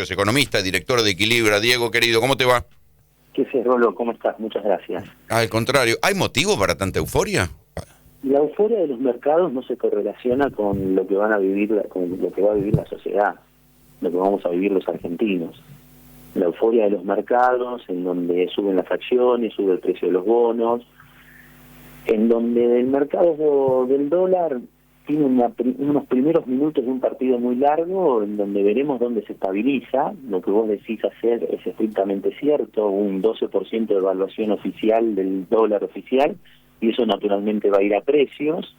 Es economista, director de Equilibra. Diego, querido, ¿cómo te va? ¿Qué sé, Rolo? ¿Cómo estás? Muchas gracias. Al contrario, ¿hay motivo para tanta euforia? La euforia de los mercados no se correlaciona con lo que van a vivir, con lo que va a vivir la sociedad, lo que vamos a vivir los argentinos. La euforia de los mercados, en donde suben las acciones, sube el precio de los bonos, en donde el mercado del dólar tiene unos primeros minutos de un partido muy largo, en donde veremos dónde se estabiliza. Lo que vos decís hacer es estrictamente cierto, un 12% de evaluación oficial del dólar oficial, y eso naturalmente va a ir a precios,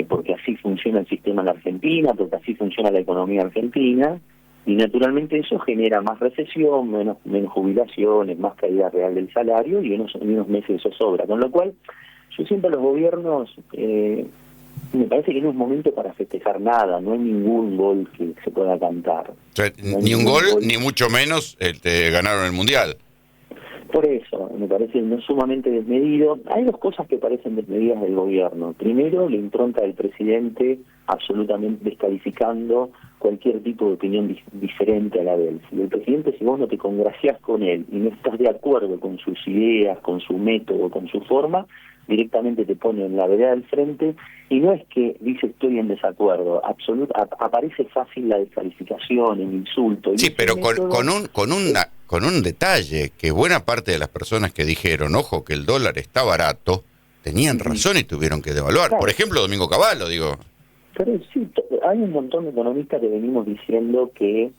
porque así funciona el sistema en la Argentina, porque así funciona la economía argentina, y naturalmente eso genera más recesión, menos jubilaciones, más caída real del salario, y en unos meses eso sobra. Con lo cual, yo siento a los gobiernos... me parece que no es momento para festejar nada, no hay ningún gol que se pueda cantar. O sea, no ni un gol, ni mucho menos ganaron el Mundial. Por eso, me parece no sumamente desmedido. Hay dos cosas que parecen desmedidas del gobierno. Primero, la impronta del presidente absolutamente descalificando cualquier tipo de opinión diferente a la de él. Si el presidente, si vos no te congraciás con él y no estás de acuerdo con sus ideas, con su método, con su forma, directamente te pone en la vereda del frente, y no es que dice estoy en desacuerdo, aparece fácil la descalificación, el insulto. Sí, pero con un detalle, que buena parte de las personas que dijeron, ojo, que el dólar está barato, tenían razón y tuvieron que devaluar. Claro. Por ejemplo, Domingo Cavallo, digo. Pero sí, hay un montón de economistas que venimos diciendo que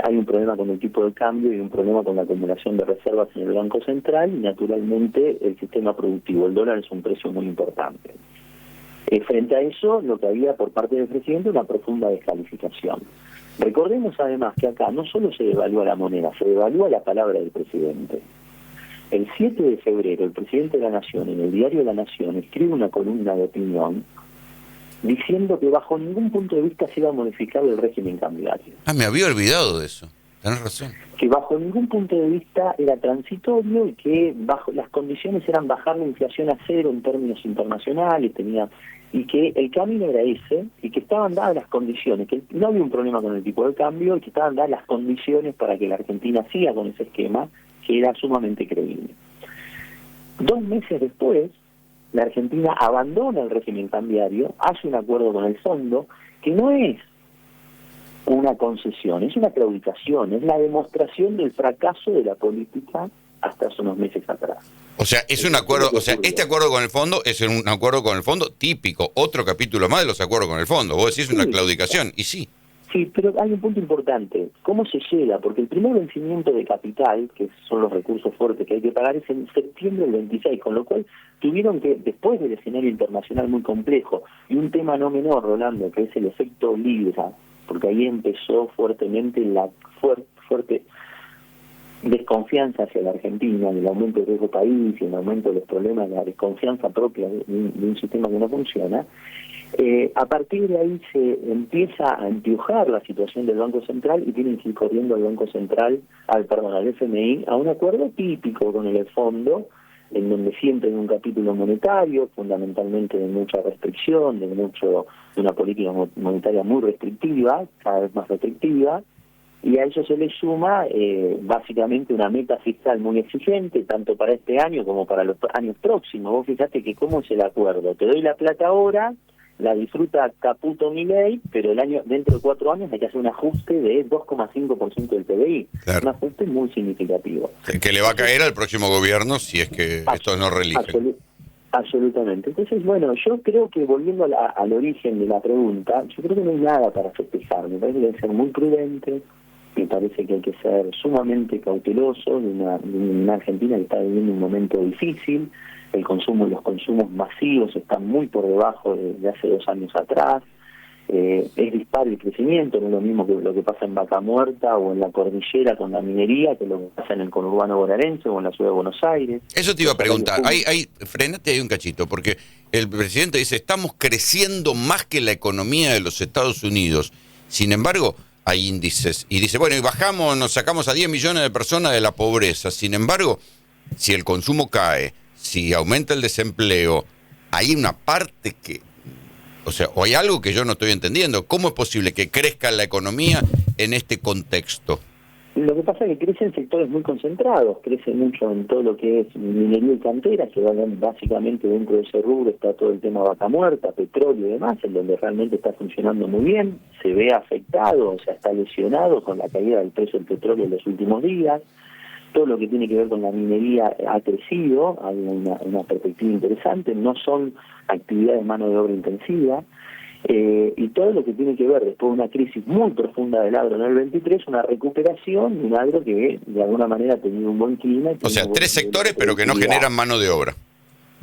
hay un problema con el tipo de cambio y un problema con la acumulación de reservas en el Banco Central, y naturalmente el sistema productivo. El dólar es un precio muy importante. Frente a eso, lo que había por parte del presidente, una profunda descalificación. Recordemos además que acá no solo se devalúa la moneda, se devalúa la palabra del presidente. El 7 de febrero, el presidente de la Nación, en el diario La Nación, escribe una columna de opinión diciendo que bajo ningún punto de vista se iba a modificar el régimen cambiario. Me había olvidado de eso. Tenés razón. Que bajo ningún punto de vista era transitorio y que bajo las condiciones eran bajar la inflación a cero en términos internacionales, y que el camino era ese, y que estaban dadas las condiciones, que no había un problema con el tipo de cambio, y que estaban dadas las condiciones para que la Argentina siga con ese esquema, que era sumamente creíble. 2 meses después, la Argentina abandona el régimen cambiario, hace un acuerdo con el fondo, que no es una concesión, es una claudicación, es la demostración del fracaso de la política hasta hace unos meses atrás. O sea, es un acuerdo, o sea, este acuerdo con el fondo es un acuerdo con el fondo típico, otro capítulo más de los acuerdos con el fondo. Vos decís una claudicación, y sí. Sí, pero hay un punto importante. ¿Cómo se llega? Porque el primer vencimiento de capital, que son los recursos fuertes que hay que pagar, es en septiembre del 26, con lo cual tuvieron que, después del escenario internacional muy complejo, y un tema no menor, Rolando, que es el efecto Libra, porque ahí empezó fuertemente la fuerte desconfianza hacia la Argentina, el aumento del riesgo país y el aumento de los problemas, la desconfianza propia de un sistema que no funciona. A partir de ahí se empieza a empujar la situación del Banco Central y tienen que ir corriendo al Banco Central, al FMI, a un acuerdo típico con el fondo, en donde siempre hay un capítulo monetario, fundamentalmente de mucha restricción, de una política monetaria muy restrictiva, cada vez más restrictiva, y a eso se le suma básicamente una meta fiscal muy exigente, tanto para este año como para los años próximos. Vos fijate que cómo es el acuerdo, te doy la plata ahora, la disfruta Caputo Milei, pero dentro de 4 años hay que hacer un ajuste de 2,5% del PBI. Claro. Un ajuste muy significativo. Que le va a caer al próximo gobierno si es que esto no reelige. Absolutamente. Entonces, bueno, yo creo que volviendo al origen de la pregunta, yo creo que no hay nada para festejar. Me parece que hay que ser muy prudente, me parece que hay que ser sumamente cauteloso de una Argentina que está viviendo un momento difícil. Los consumos masivos están muy por debajo de hace 2 años atrás. Es dispar el crecimiento, no es lo mismo que lo que pasa en Vaca Muerta o en la cordillera con la minería, que lo que pasa en el conurbano bonaerense o en la ciudad de Buenos Aires. Eso te iba a preguntar, frenate ahí un cachito, porque el presidente dice, estamos creciendo más que la economía de los Estados Unidos. Sin embargo, hay índices, y dice, bueno, y nos sacamos a 10 millones de personas de la pobreza. Sin embargo, si el consumo cae, si aumenta el desempleo, hay una parte que, o sea, o hay algo que yo no estoy entendiendo. ¿Cómo es posible que crezca la economía en este contexto? Lo que pasa es que crecen sectores muy concentrados, crece mucho en todo lo que es minería y cantera, que básicamente dentro de ese rubro está todo el tema vaca muerta, petróleo y demás, en donde realmente está funcionando muy bien, se ve afectado, o sea, está lesionado con la caída del precio del petróleo en los últimos días. Todo lo que tiene que ver con la minería ha crecido, hay una perspectiva interesante, no son actividades de mano de obra intensiva. Y todo lo que tiene que ver después de una crisis muy profunda del agro en el 23, una recuperación de un agro que de alguna manera ha tenido un buen clima. O sea, tres sectores pero que no generan mano de obra.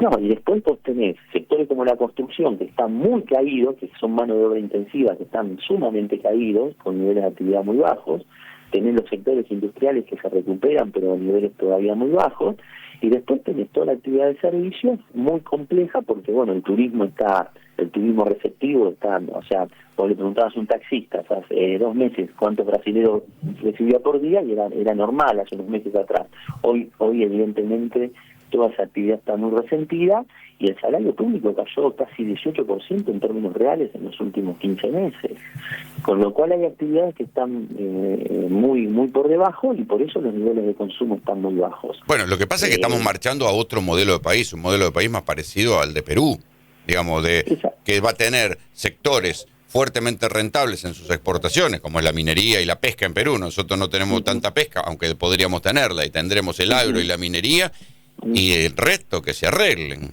No, y después vos tenés sectores como la construcción que están muy caídos, que son mano de obra intensiva, que están sumamente caídos, con niveles de actividad muy bajos. Tenés los sectores industriales que se recuperan pero a niveles todavía muy bajos. Y después tenés toda la actividad de servicios muy compleja porque, bueno, el turismo receptivo está, o sea, vos le preguntabas a un taxista hace 2 meses cuántos brasileños recibía por día y era normal hace unos meses atrás. Hoy evidentemente toda esa actividad está muy resentida y el salario público cayó casi 18% en términos reales en los últimos 15 meses. Con lo cual hay actividades que están muy por debajo y por eso los niveles de consumo están muy bajos. Bueno, lo que pasa es que estamos marchando a otro modelo de país, un modelo de país más parecido al de Perú, digamos, que va a tener sectores fuertemente rentables en sus exportaciones, como es la minería y la pesca en Perú. Nosotros no tenemos tanta pesca, aunque podríamos tenerla, y tendremos el agro y la minería, y el resto que se arreglen.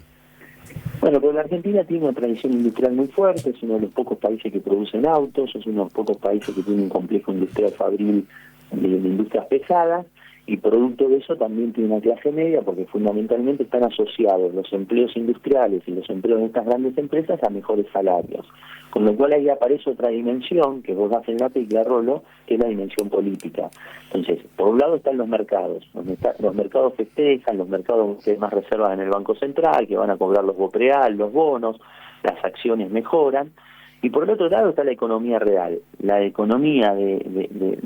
Bueno, pero la Argentina tiene una tradición industrial muy fuerte, es uno de los pocos países que producen autos, es uno de los pocos países que tiene un complejo industrial fabril de industrias pesadas, y producto de eso también tiene una clase media, porque fundamentalmente están asociados los empleos industriales y los empleos de estas grandes empresas a mejores salarios. Con lo cual ahí aparece otra dimensión, que vos das en la tecla, Rolo, que es la dimensión política. Entonces, por un lado están los mercados, los mercados festejan, los mercados que más reservan en el Banco Central, que van a cobrar los BOPREAL, los bonos, las acciones mejoran. Y por el otro lado está la economía real, la economía de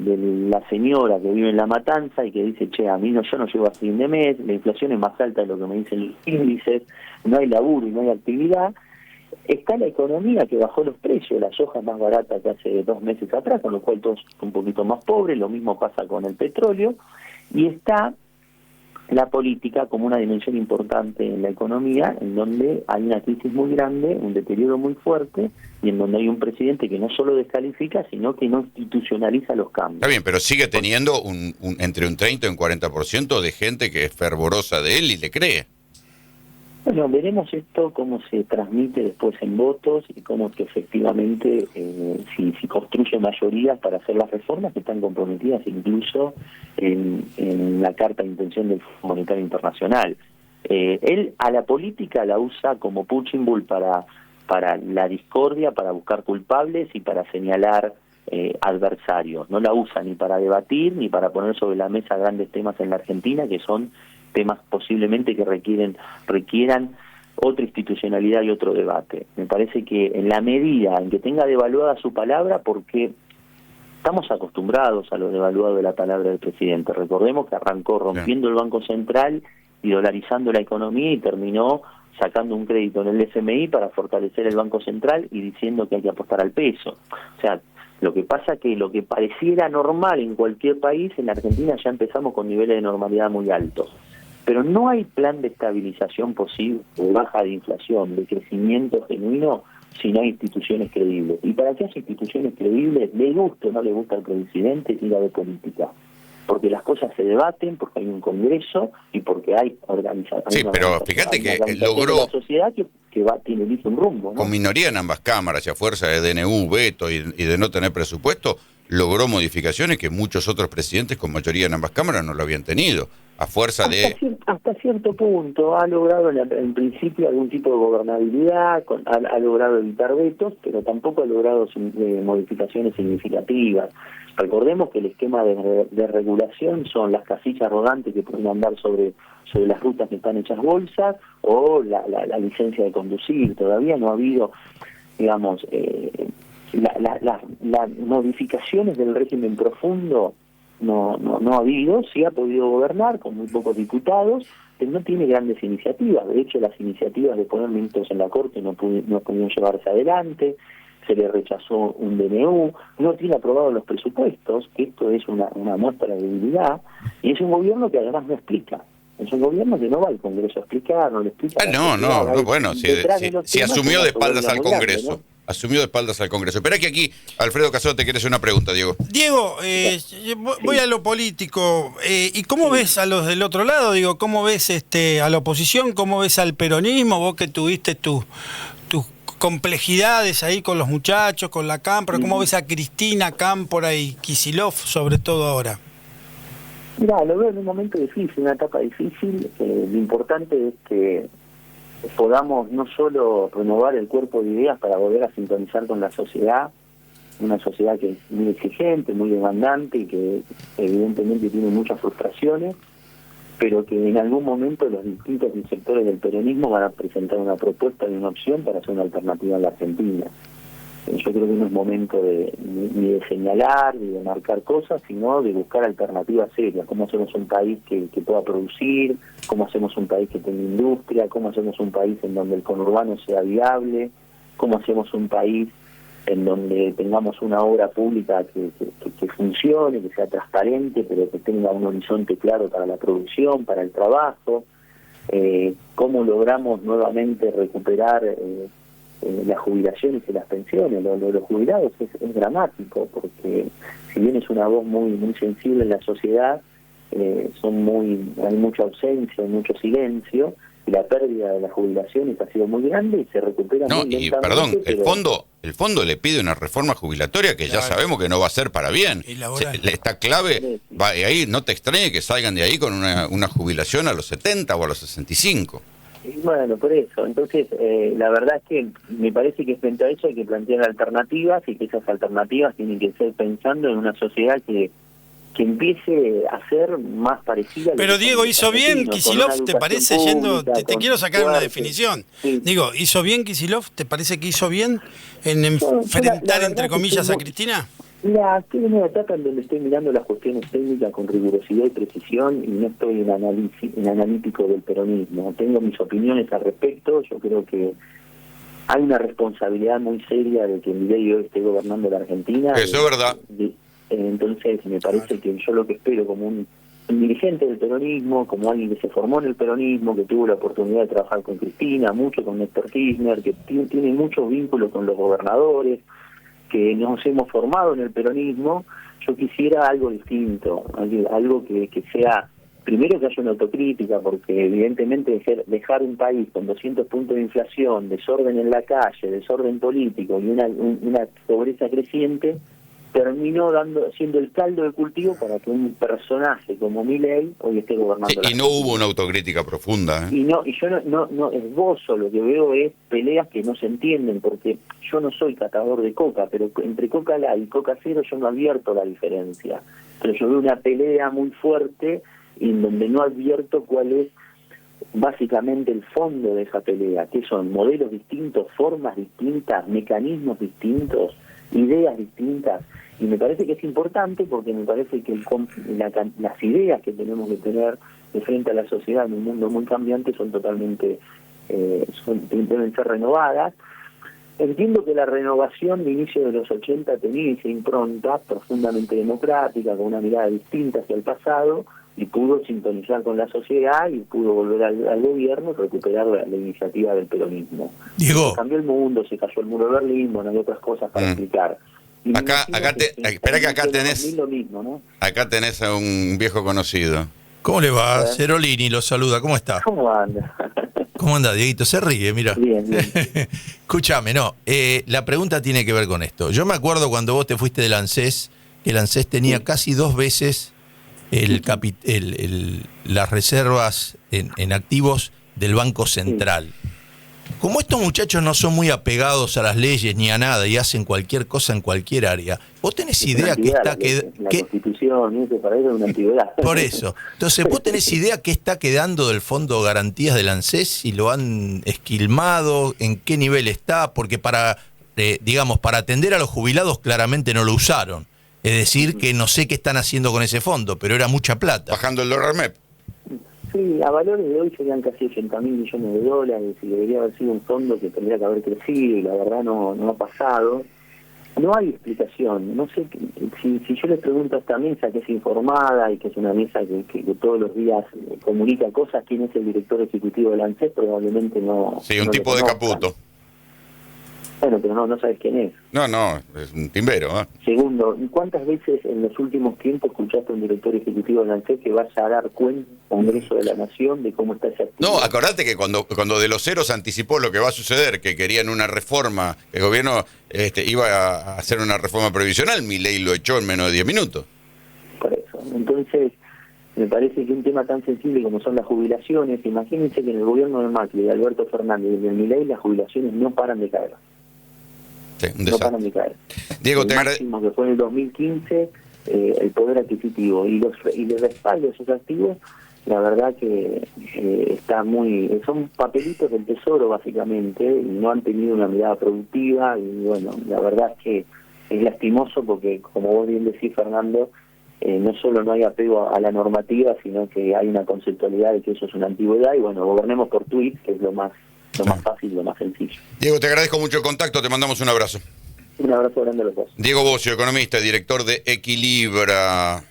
la señora que vive en La Matanza y que dice, che, a mí yo no llego a fin de mes, la inflación es más alta de lo que me dicen los índices, no hay laburo y no hay actividad. Está la economía que bajó los precios, la soja más barata que hace 2 meses atrás, con lo cual todos un poquito más pobres, lo mismo pasa con el petróleo, y está la política como una dimensión importante en la economía, en donde hay una crisis muy grande, un deterioro muy fuerte, y en donde hay un presidente que no solo descalifica, sino que no institucionaliza los cambios. Está bien, pero sigue teniendo entre un 30 y un 40% de gente que es fervorosa de él y le cree. Bueno, veremos esto, cómo se transmite después en votos y cómo que efectivamente si construye mayorías para hacer las reformas que están comprometidas incluso en la carta de intención del Fondo Monetario Internacional. Él a la política la usa como punching ball para la discordia, para buscar culpables y para señalar adversarios. No la usa ni para debatir ni para poner sobre la mesa grandes temas en la Argentina, que son temas posiblemente que requieran otra institucionalidad y otro debate. Me parece que en la medida en que tenga devaluada su palabra, porque estamos acostumbrados a lo devaluado de la palabra del presidente. Recordemos que arrancó rompiendo el Banco Central y dolarizando la economía y terminó sacando un crédito en el FMI para fortalecer el Banco Central y diciendo que hay que apostar al peso. O sea, lo que pasa que lo que pareciera normal en cualquier país, en la Argentina ya empezamos con niveles de normalidad muy altos. Pero no hay plan de estabilización posible, de baja de inflación, de crecimiento genuino, si no hay instituciones creíbles. Y para que haya instituciones creíbles, le guste o no le gusta al presidente, ir a de política. Porque las cosas se debaten, porque hay un congreso y porque hay organización. Sí, pero fíjate que logró la sociedad que tiene un rumbo, ¿no? Con minoría en ambas cámaras y a fuerza de DNU, veto y de no tener presupuesto, logró modificaciones que muchos otros presidentes con mayoría en ambas cámaras no lo habían tenido. A fuerza hasta cierto punto ha logrado en principio algún tipo de gobernabilidad, ha logrado evitar vetos, pero tampoco ha logrado modificaciones significativas. Recordemos que el esquema de regulación son las casillas rodantes que pueden andar sobre las rutas que están hechas bolsas o la licencia de conducir. Todavía no ha habido, digamos, las modificaciones del régimen profundo. No ha habido, sí ha podido gobernar con muy pocos diputados, pero no tiene grandes iniciativas. De hecho, las iniciativas de poner ministros en la Corte no pudieron llevarse adelante. se le rechazó un DNU, no tiene aprobados los presupuestos, que esto es una muestra de debilidad, y es un gobierno que además no explica. Es un gobierno que no va al Congreso a explicar, no le explica. Bueno, si asumió de espaldas al Congreso. Grande, ¿no? Asumió de espaldas al Congreso. Espera que aquí Alfredo Casado te quiere hacer una pregunta, Diego. Diego, voy a lo político. ¿Y cómo ves a los del otro lado? Digo, ¿cómo ves a la oposición? ¿Cómo ves al peronismo? Vos que tuviste tus complejidades ahí con los muchachos, con la Cámpora. ¿Cómo ves a Cristina, Cámpora y Kicillof, sobre todo ahora? Mirá, lo veo en un momento difícil, una etapa difícil. Lo importante es que podamos no solo renovar el cuerpo de ideas para volver a sintonizar con la sociedad, una sociedad que es muy exigente, muy demandante y que evidentemente tiene muchas frustraciones, pero que en algún momento los distintos sectores del peronismo van a presentar una propuesta y una opción para hacer una alternativa en la Argentina. Yo creo que no es momento ni de señalar, ni de marcar cosas, sino de buscar alternativas serias. Cómo hacemos un país que pueda producir, cómo hacemos un país que tenga industria, cómo hacemos un país en donde el conurbano sea viable, cómo hacemos un país en donde tengamos una obra pública que funcione, que sea transparente, pero que tenga un horizonte claro para la producción, para el trabajo, cómo logramos nuevamente recuperar las jubilaciones y las pensiones. Lo de los jubilados es dramático, porque si bien es una voz muy sensible en la sociedad, hay mucha ausencia, hay mucho silencio, y la pérdida de las jubilaciones ha sido muy grande y se recupera muy lentamente. Perdón, el fondo le pide una reforma jubilatoria que ya sabemos que no va a ser para bien. Está clave, ahí no te extrañe que salgan de ahí con una jubilación a los 70 o a los 65. Bueno, por eso. Entonces, la verdad es que me parece que frente a eso hay que plantear alternativas, y que esas alternativas tienen que ser pensando en una sociedad que empiece a ser más parecida. Pero Diego, ¿hizo bien Kicillof? ¿Te parece pública, te quiero sacar una definición? Sí. Digo, ¿hizo bien Kicillof? ¿Te parece que hizo bien en enfrentar, entre comillas, a Cristina? Mira, estoy en una etapa en donde estoy mirando las cuestiones técnicas con rigurosidad y precisión, y no estoy en analítico del peronismo. Tengo mis opiniones al respecto. Yo creo que hay una responsabilidad muy seria de que Milei hoy esté gobernando la Argentina. Eso es verdad. Entonces me parece que yo lo que espero como un dirigente del peronismo, como alguien que se formó en el peronismo, que tuvo la oportunidad de trabajar con Cristina, mucho con Néstor Kirchner, que tiene muchos vínculos con los gobernadores, que nos hemos formado en el peronismo, yo quisiera algo distinto, algo que sea, primero que haya una autocrítica, porque evidentemente dejar un país con 200 puntos de inflación, desorden en la calle, desorden político y una pobreza creciente, terminó siendo el caldo de cultivo para que un personaje como Milei hoy esté gobernando. Y no hubo una autocrítica profunda. Y yo no esbozo, lo que veo es peleas que no se entienden, porque yo no soy catador de coca, pero entre Coca Light y Coca Cero yo no advierto la diferencia. Pero yo veo una pelea muy fuerte en donde no advierto cuál es básicamente el fondo de esa pelea, que son modelos distintos, formas distintas, mecanismos distintos, ideas distintas. Y me parece que es importante, porque me parece que las ideas que tenemos que tener de frente a la sociedad en un mundo muy cambiante son totalmente deben ser renovadas. Entiendo que la renovación de inicio de los 80 tenía esa impronta profundamente democrática, con una mirada distinta hacia el pasado, y pudo sintonizar con la sociedad y pudo volver al gobierno y recuperar la iniciativa del peronismo. Diego. Se cambió el mundo, se cayó el muro de Berlín, bueno, hay otras cosas para explicar. Espera que acá tenés lo mismo, ¿no? Acá tenés a un viejo conocido. ¿Cómo le va? Cerolini lo saluda, ¿cómo está? ¿Cómo anda? ¿Cómo anda, Dieguito? Se ríe, mira. Bien. Escúchame, la pregunta tiene que ver con esto. Yo me acuerdo cuando vos te fuiste del ANSES, que el ANSES tenía casi 2 veces las reservas en activos del Banco Central. Como estos muchachos no son muy apegados a las leyes ni a nada y hacen cualquier cosa en cualquier área, ¿vos tenés idea que está la Constitución, eso para eso es una antigüedad. Por eso. Entonces, ¿vos tenés idea qué está quedando del Fondo de Garantías del ANSES? Si lo han esquilmado, en qué nivel está, porque para atender a los jubilados claramente no lo usaron. Es decir, que no sé qué están haciendo con ese fondo, pero era mucha plata. Bajando el dólar MEP. Sí, a valores de hoy serían casi 80.000 millones de dólares, y debería haber sido un fondo que tendría que haber crecido, y la verdad no ha pasado. No hay explicación. No sé si yo les pregunto a esta mesa, que es informada y que es una mesa que todos los días comunica cosas, quién es el director ejecutivo del ANSES, probablemente no. Sí, un no tipo de conozcan. Caputo. Bueno, pero no sabes quién es. No, es un timbero. Segundo, ¿cuántas veces en los últimos tiempos escuchaste a un director ejecutivo del ANSES que vaya a dar cuenta al Congreso de la Nación de cómo está ese activo? No, acordate que cuando De los Ceros anticipó lo que va a suceder, que querían una reforma, el gobierno iba a hacer una reforma previsional, Milei lo echó en menos de 10 minutos. Por eso. Entonces, me parece que un tema tan sensible como son las jubilaciones, imagínense que en el gobierno de Macri, de Alberto Fernández y de Milei, las jubilaciones no paran de caer. Sí, un No desastre. paran de caer. Diego, El te máximo que fue en el 2015, el poder adquisitivo y el respaldo de esos activos, la verdad que está son papelitos del tesoro básicamente, y no han tenido una mirada productiva, y bueno, la verdad es que es lastimoso porque, como vos bien decís, Fernando, no solo no hay apego a la normativa, sino que hay una conceptualidad de que eso es una antigüedad, y bueno, gobernemos por tweets, que es lo más fácil, lo más sencillo. Diego, te agradezco mucho el contacto, te mandamos un abrazo. Un abrazo grande a los dos. Diego Bocio, economista, director de Equilibra.